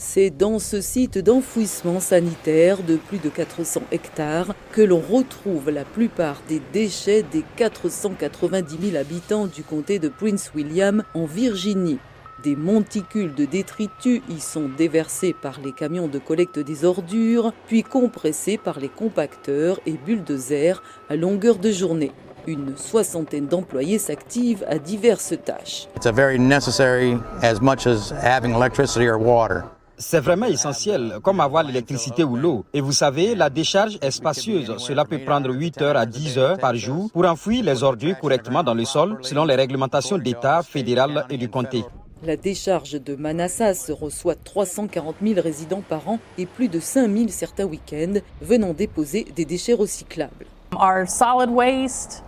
C'est dans ce site d'enfouissement sanitaire de plus de 400 hectares que l'on retrouve la plupart des déchets des 490 000 habitants du comté de Prince William en Virginie. Des monticules de détritus y sont déversés par les camions de collecte des ordures, puis compressés par les compacteurs et bulldozers à longueur de journée. Une soixantaine d'employés s'activent à diverses tâches. It's very necessary as much as having electricity or water. C'est vraiment essentiel, comme avoir l'électricité ou l'eau. Et vous savez, la décharge est spacieuse. Cela peut prendre 8 heures à 10 heures par jour pour enfouir les ordures correctement dans le sol, selon les réglementations d'État, fédérales et du comté. La décharge de Manassas reçoit 340 000 résidents par an et plus de 5 000 certains week-ends venant déposer des déchets recyclables. Our solid waste.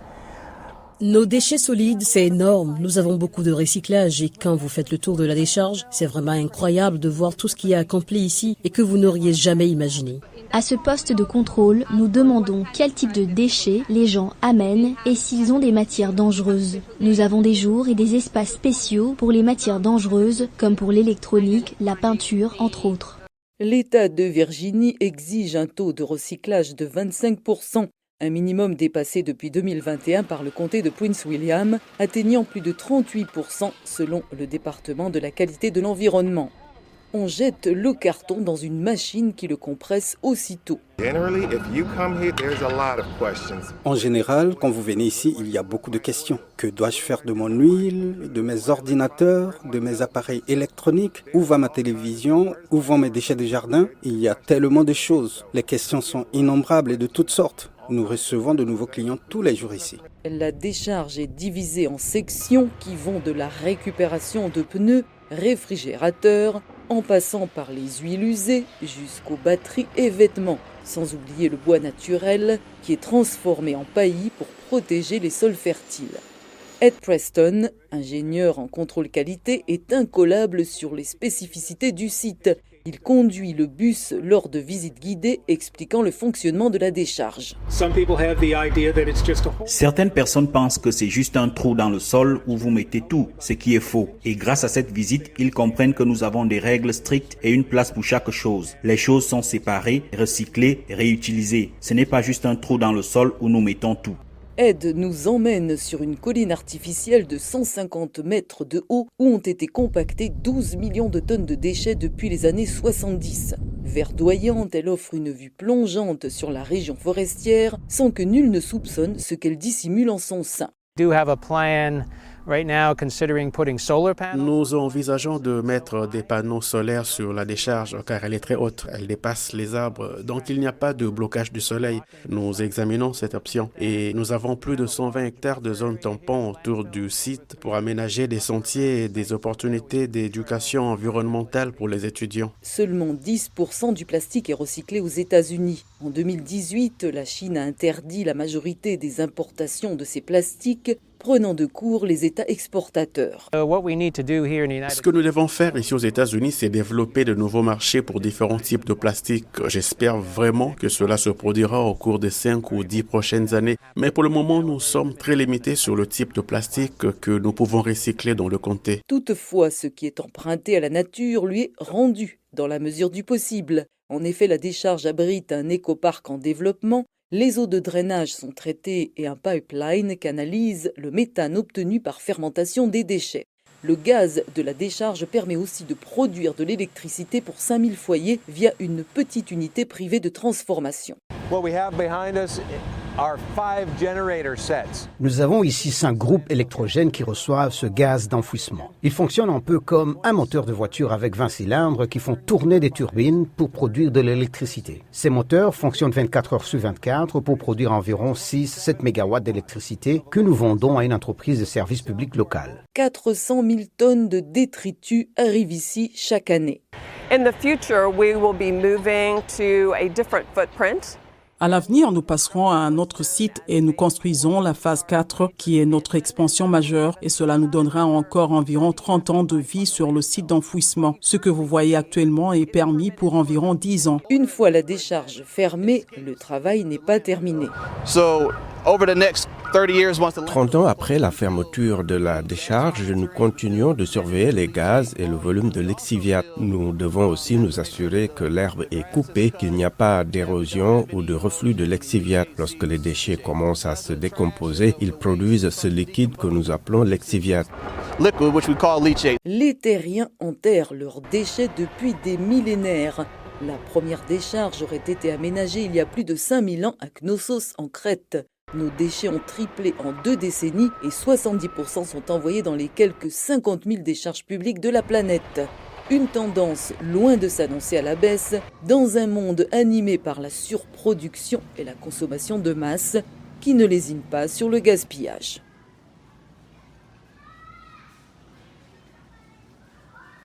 Nos déchets solides, c'est énorme. Nous avons beaucoup de recyclage et quand vous faites le tour de la décharge, c'est vraiment incroyable de voir tout ce qui est accompli ici et que vous n'auriez jamais imaginé. À ce poste de contrôle, nous demandons quel type de déchets les gens amènent et s'ils ont des matières dangereuses. Nous avons des jours et des espaces spéciaux pour les matières dangereuses, comme pour l'électronique, la peinture, entre autres. L'État de Virginie exige un taux de recyclage de 25%. Un minimum dépassé depuis 2021 par le comté de Prince William, atteignant plus de 38% selon le département de la qualité de l'environnement. On jette le carton dans une machine qui le compresse aussitôt. En général, quand vous venez ici, il y a beaucoup de questions. Que dois-je faire de mon huile, de mes ordinateurs, de mes appareils électroniques? Où va ma télévision? Où vont mes déchets de jardin? Il y a tellement de choses. Les questions sont innombrables et de toutes sortes. Nous recevons de nouveaux clients tous les jours ici. La décharge est divisée en sections qui vont de la récupération de pneus, réfrigérateurs, en passant par les huiles usées jusqu'aux batteries et vêtements, sans oublier le bois naturel qui est transformé en paillis pour protéger les sols fertiles. Ed Preston, ingénieur en contrôle qualité, est incollable sur les spécificités du site. Il conduit le bus lors de visites guidées expliquant le fonctionnement de la décharge. Certaines personnes pensent que c'est juste un trou dans le sol où vous mettez tout, ce qui est faux. Et grâce à cette visite, ils comprennent que nous avons des règles strictes et une place pour chaque chose. Les choses sont séparées, recyclées, réutilisées. Ce n'est pas juste un trou dans le sol où nous mettons tout. Ed nous emmène sur une colline artificielle de 150 mètres de haut où ont été compactés 12 millions de tonnes de déchets depuis les années 70. Verdoyante, elle offre une vue plongeante sur la région forestière sans que nul ne soupçonne ce qu'elle dissimule en son sein. Nous envisageons de mettre des panneaux solaires sur la décharge car elle est très haute, elle dépasse les arbres, donc il n'y a pas de blocage du soleil. Nous examinons cette option et nous avons plus de 120 hectares de zones tampons autour du site pour aménager des sentiers et des opportunités d'éducation environnementale pour les étudiants. Seulement 10% du plastique est recyclé aux États-Unis. En 2018, la Chine a interdit la majorité des importations de ces plastiques, prenant de court les États exportateurs. Ce que nous devons faire ici aux États-Unis, c'est développer de nouveaux marchés pour différents types de plastique. J'espère vraiment que cela se produira au cours des 5 ou 10 prochaines années. Mais pour le moment, nous sommes très limités sur le type de plastique que nous pouvons recycler dans le comté. Toutefois, ce qui est emprunté à la nature lui est rendu, dans la mesure du possible. En effet, la décharge abrite un écoparc en développement. Les eaux de drainage sont traitées et un pipeline canalise le méthane obtenu par fermentation des déchets. Le gaz de la décharge permet aussi de produire de l'électricité pour 5000 foyers via une petite unité privée de transformation. Nous avons ici 5 groupes électrogènes qui reçoivent ce gaz d'enfouissement. Ils fonctionnent un peu comme un moteur de voiture avec 20 cylindres qui font tourner des turbines pour produire de l'électricité. Ces moteurs fonctionnent 24 heures sur 24 pour produire environ 6-7 mégawatts d'électricité que nous vendons à une entreprise de service public local. 400 000 tonnes de détritus arrivent ici chaque année. In the future, we will be moving to a different footprint. À l'avenir, nous passerons à un autre site et nous construisons la phase 4 qui est notre expansion majeure et cela nous donnera encore environ 30 ans de vie sur le site d'enfouissement. Ce que vous voyez actuellement est permis pour environ 10 ans. Une fois la décharge fermée, le travail n'est pas terminé. 30 ans après la fermeture de la décharge, nous continuons de surveiller les gaz et le volume de l'exiviate. Nous devons aussi nous assurer que l'herbe est coupée, qu'il n'y a pas d'érosion ou de reflux de l'exiviate. Lorsque les déchets commencent à se décomposer, ils produisent ce liquide que nous appelons l'exiviate. Les terriens enterrent leurs déchets depuis des millénaires. La première décharge aurait été aménagée il y a plus de 5000 ans à Knossos en Crète. Nos déchets ont triplé en 2 décennies et 70% sont envoyés dans les quelques 50 000 décharges publiques de la planète. Une tendance loin de s'annoncer à la baisse dans un monde animé par la surproduction et la consommation de masse qui ne lésine pas sur le gaspillage.